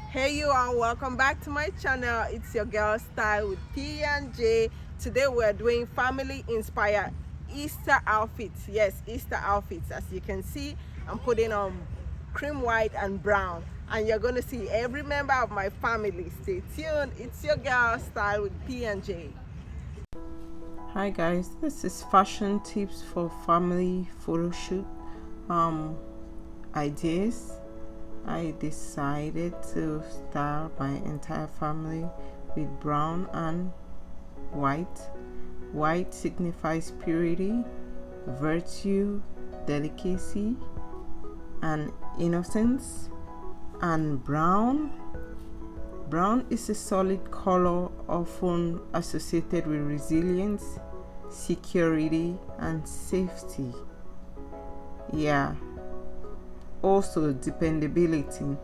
Hey you all, welcome back to my channel. It's your girl Style with P and J. Today we're doing family inspired Easter outfits. Yes, Easter outfits. As you can see, I'm putting on cream white and brown, and you're going to see every member of my family. Stay tuned. It's your girl Style with P and J. Hi guys, this is fashion tips for family photo shoot ideas. I decided to style my entire family with brown and white. White signifies purity, virtue, delicacy, and innocence. And brown is a solid color often associated with resilience, security, and safety. Yeah. Also dependability.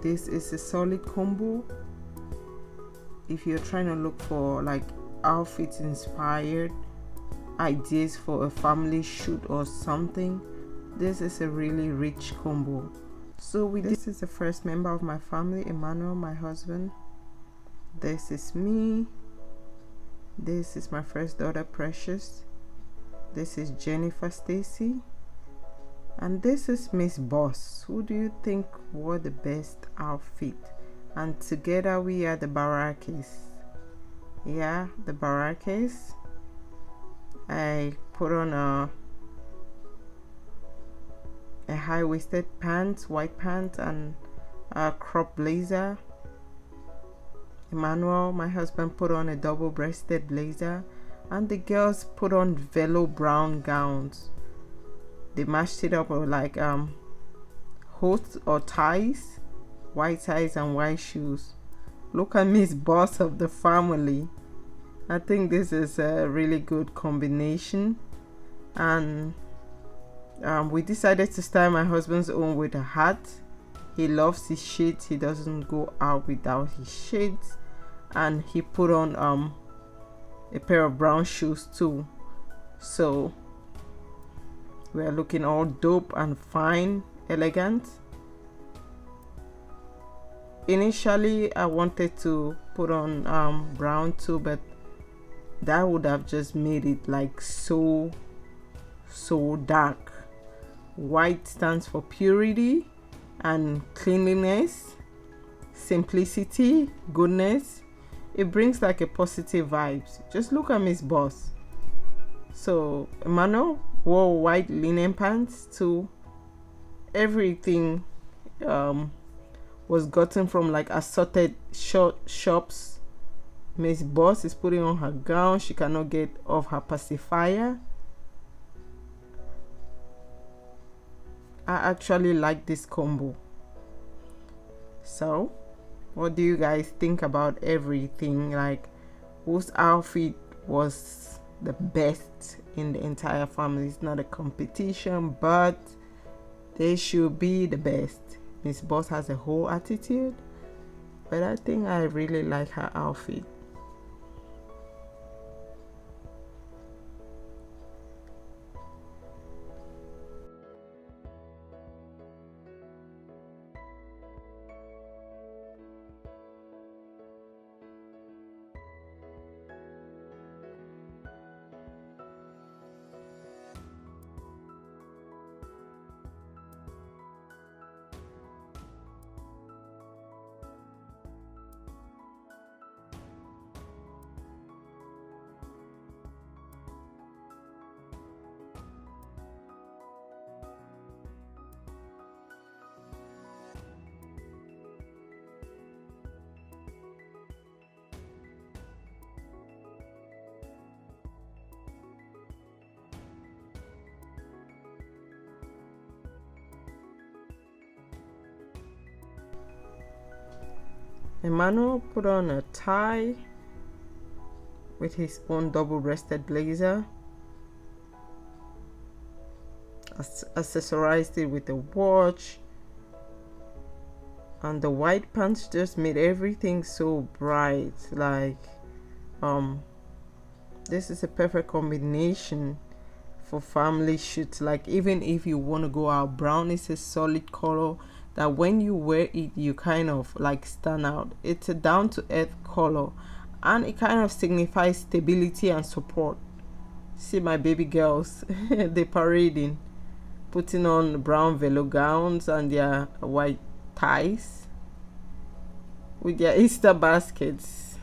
This is a solid combo if you're trying to look for like outfit inspired ideas for a family shoot or something. This is a really rich combo. So this is the first member of my family, Emmanuel, my husband. This is me. This is my first daughter, Precious. This is Jennifer Stacy. And this is Miss Boss. Who do you think wore the best outfit? And together we are the Barakis. Yeah, the Barakis. I put on a high-waisted pants, white pants, and a crop blazer. Emmanuel, my husband, put on a double-breasted blazer, and the girls put on velour brown gowns. They matched it up with like hoods or ties, white ties and white shoes. Look at Miss Boss of the family. I think this is a really good combination. And we decided to style my husband's own with a hat. He loves his shades. He doesn't go out without his shades. And he put on a pair of brown shoes too. So we are looking all dope and fine, elegant. Initially, I wanted to put on brown too, but that would have just made it like so dark. White stands for purity and cleanliness, simplicity, goodness. It brings like a positive vibes. Just look at Miss Boss. So Emmanuel wore white linen pants too. Everything was gotten from like assorted shops. Miss Boss is putting on her gown. She cannot get off her pacifier. I actually like this combo. So what do you guys think about everything? Like, whose outfit was the best in the entire family? It's not a competition, but they should be the best. Miss Boss has a whole attitude, but I think I really like her outfit. Emmanuel put on a tie with his own double-breasted blazer, accessorized it with a watch, and the white pants just made everything so bright. Like this is a perfect combination for family shoots. Like, even if you want to go out, brown is a solid color that when you wear it, you kind of like stand out. It's a down to earth color, and it kind of signifies stability and support. See my baby girls, they parading, putting on brown velour gowns and their white ties with their Easter baskets.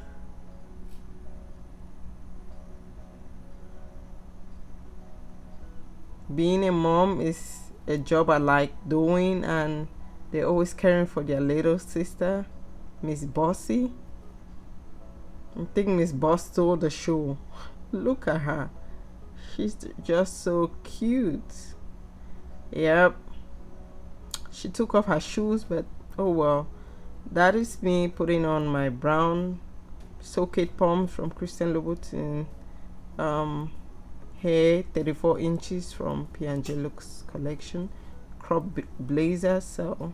Being a mom is a job I like doing, and they're always caring for their little sister, Miss Bossy. I think Miss Boss stole the show. Look at her. She's just so cute. Yep. She took off her shoes, but oh well. That is me putting on my brown socket pumps from Christian Louboutin. Hair 34 inches from P&J Looks collection. Crop blazer. So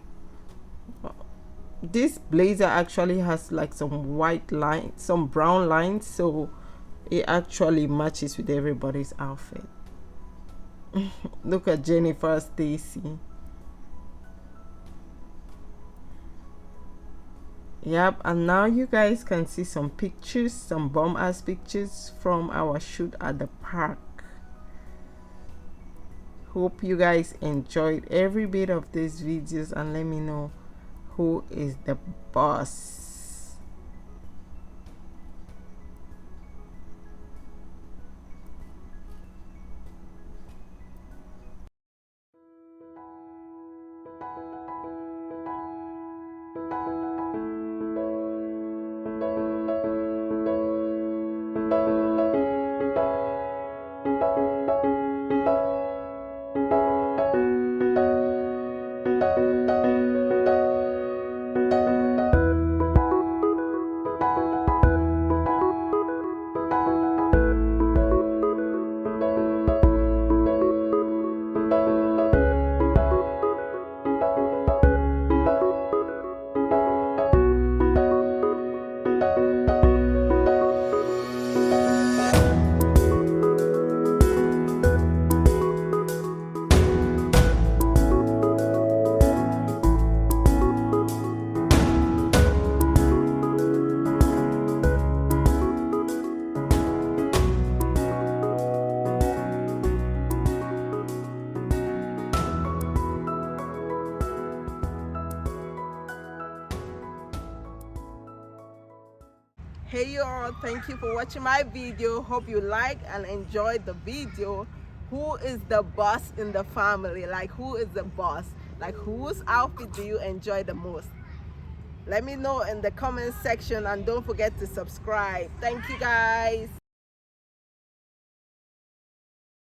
this blazer actually has like some white lines, some brown lines, so it actually matches with everybody's outfit. Look at Jennifer Stacy. Yep, and now you guys can see some pictures, some bomb ass pictures from our shoot at the park. Hope you guys enjoyed every bit of these videos, and let me know who is the boss. Hey y'all, thank you for watching my video. Hope you like and enjoyed the video. Who is the boss in the family? Like, who is the boss? Like, whose outfit do you enjoy the most? Let me know in the comment section, and don't forget to subscribe. Thank you guys.